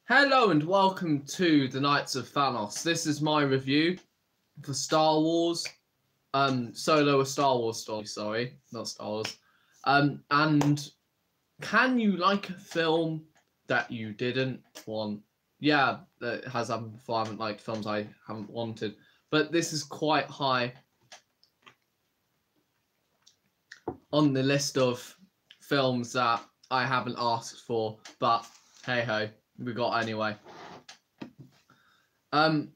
Hello and welcome to the Knights of Thanos. This is my review for Star Wars. Solo, a Star Wars story, sorry, not Star Wars. And can you like a film that you didn't want? Yeah, that has happened before. I haven't liked films I haven't wanted. But this is quite high on the list of films that I haven't asked for, but hey ho, we got anyway. And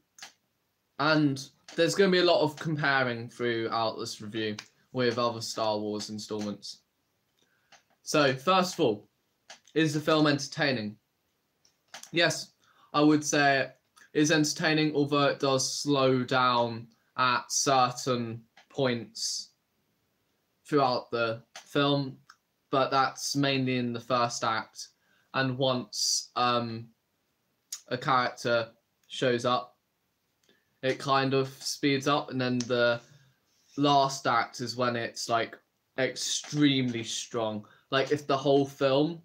there's going to be a lot of comparing throughout this review with other Star Wars installments. So, first of all, is the film entertaining? Yes, I would say it is entertaining, although it does slow down at certain points throughout the film, but that's mainly in the first act. And once a character shows up, it kind of speeds up, and then the last act is when it's like extremely strong. Like if the whole film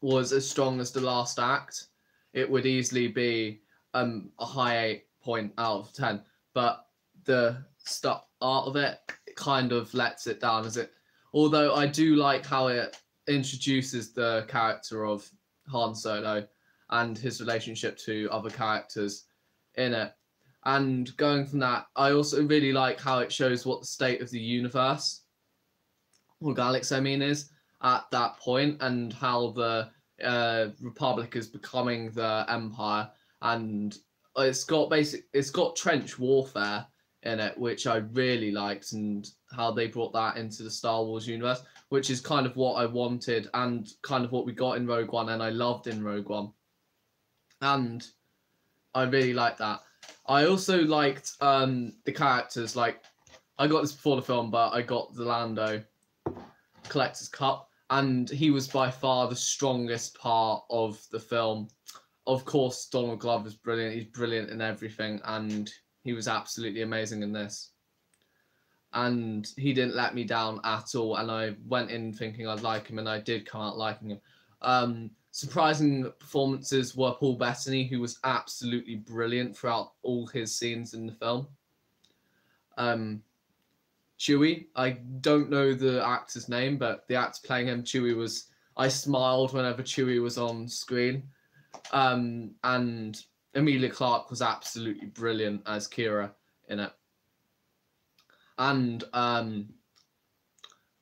was as strong as the last act, it would easily be a high 8 out of 10. But the start of it kind of lets it down, as it. Although I do like how it introduces the character of Han Solo and his relationship to other characters in it. And going from that, I also really like how it shows what the state of the universe, or galaxy I mean, is at that point, and how the Republic is becoming the Empire, and it's got trench warfare in it, which I really liked, and how they brought that into the Star Wars universe, which is kind of what I wanted and kind of what we got in Rogue One, and I loved in Rogue One, and I really liked that. I also liked the characters. Like, I got this before the film, but I got the Lando Collector's Cup, and he was by far the strongest part of the film. Of course, Donald Glover's brilliant. He's brilliant in everything, and he was absolutely amazing in this. And he didn't let me down at all, and I went in thinking I'd like him, and I did come out liking him. Surprising performances were Paul Bettany, who was absolutely brilliant throughout all his scenes in the film. Chewie, I don't know the actor's name, but the actor playing him, Chewie, was. I smiled whenever Chewie was on screen. And Emilia Clarke was absolutely brilliant as Kira in it. And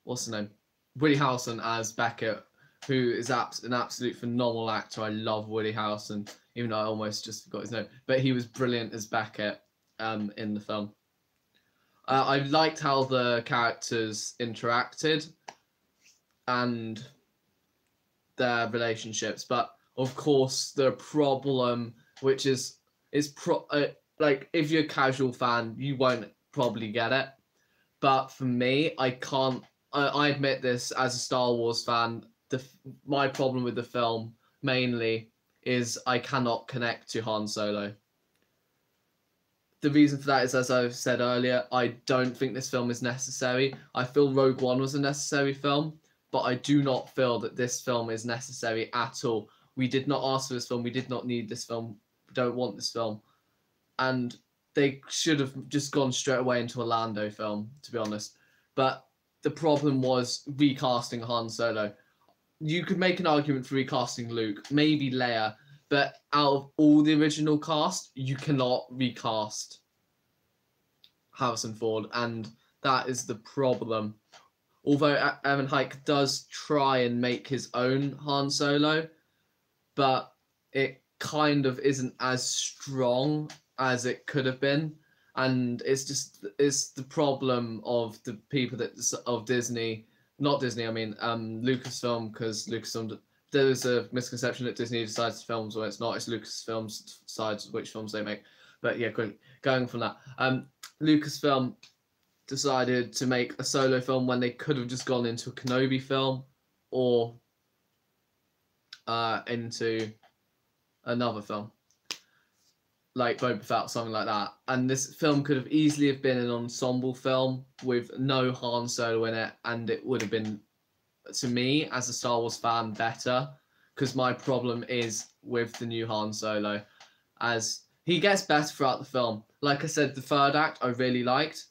what's her name? Woody Harrelson as Beckett, who is an absolute phenomenal actor. I love Woody Harrelson, even though I almost just forgot his name. But he was brilliant as Beckett in the film. I liked how the characters interacted and their relationships. But, of course, the problem, which is like, if you're a casual fan, you won't probably get it. But for me, I can't. I admit this as a Star Wars fan. My problem with the film mainly is I cannot connect to Han Solo. The reason for that is, as I've said earlier, I don't think this film is necessary. I feel Rogue One was a necessary film, but I do not feel that this film is necessary at all. We did not ask for this film. We did not need this film. We don't want this film. And they should have just gone straight away into a Lando film, to be honest. But the problem was recasting Han Solo. You could make an argument for recasting Luke, maybe Leia, but out of all the original cast, you cannot recast Harrison Ford, and that is the problem. Although Evan Hike does try and make his own Han Solo, but it kind of isn't as strong as it could have been, and it's the problem of the people of Disney. Not Disney, I mean Lucasfilm, because Lucasfilm, there's a misconception that Disney decides films where it's not. It's Lucasfilm decides which films they make. But yeah, going from that, Lucasfilm decided to make a solo film when they could have just gone into a Kenobi film or into another film like Boba Fett or something like that. And this film could have easily have been an ensemble film with no Han Solo in it, and it would have been, to me, as a Star Wars fan, better. because my problem is with the new Han Solo, as he gets better throughout the film. Like I said, the third act I really liked,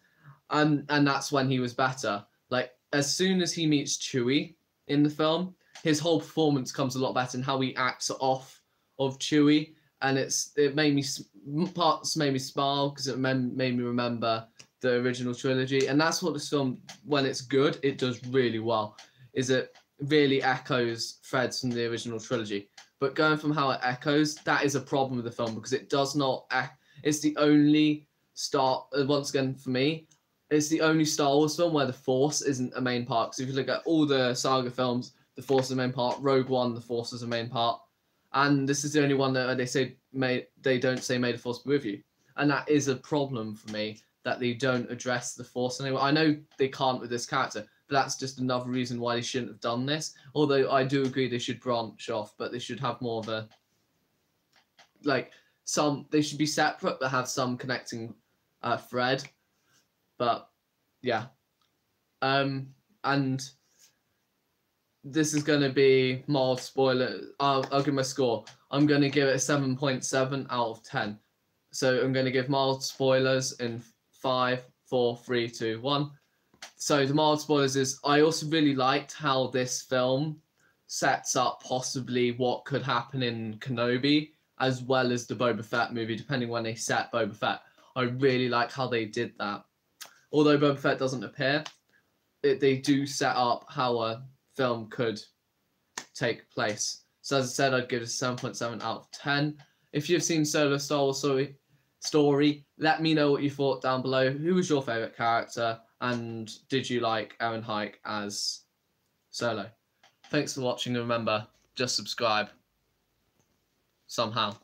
and that's when he was better. Like as soon as he meets Chewie in the film, his whole performance comes a lot better, and how he acts off of Chewie, and it made me parts made me smile because it made me remember the original trilogy, and that's what this film, when it's good, it does really well. Is it really echoes threads from the original trilogy? But going from how it echoes, that is a problem with the film because it does not. It's the only once again for me, it's the only Star Wars film where the Force isn't a main part. Because if you look at all the saga films, the Force is a main part. Rogue One, the Force is a main part, and this is the only one that they don't say "May the Force be with you," and that is a problem for me that they don't address the Force anyway. I know they can't with this character, but that's just another reason why they shouldn't have done this. Although I do agree they should branch off, but they should have more of a they should be separate but have some connecting thread. But yeah, and this is going to be mild spoiler. I'll give my score. I'm going to give it a 7.7 out of 10. So I'm going to give mild spoilers in 5, 4, 3, 2, 1. So the mild spoilers is I also really liked how this film sets up possibly what could happen in Kenobi, as well as the Boba Fett movie, depending when they set Boba Fett. I really like how they did that. Although Boba Fett doesn't appear, they do set up how a film could take place. So as I said, I'd give it a 7.7 out of 10. If you've seen Solo Star Wars Story, let me know what you thought down below. Who was your favourite character? And did you like Aaron Hike as Solo? Thanks for watching, and remember, just subscribe. Somehow.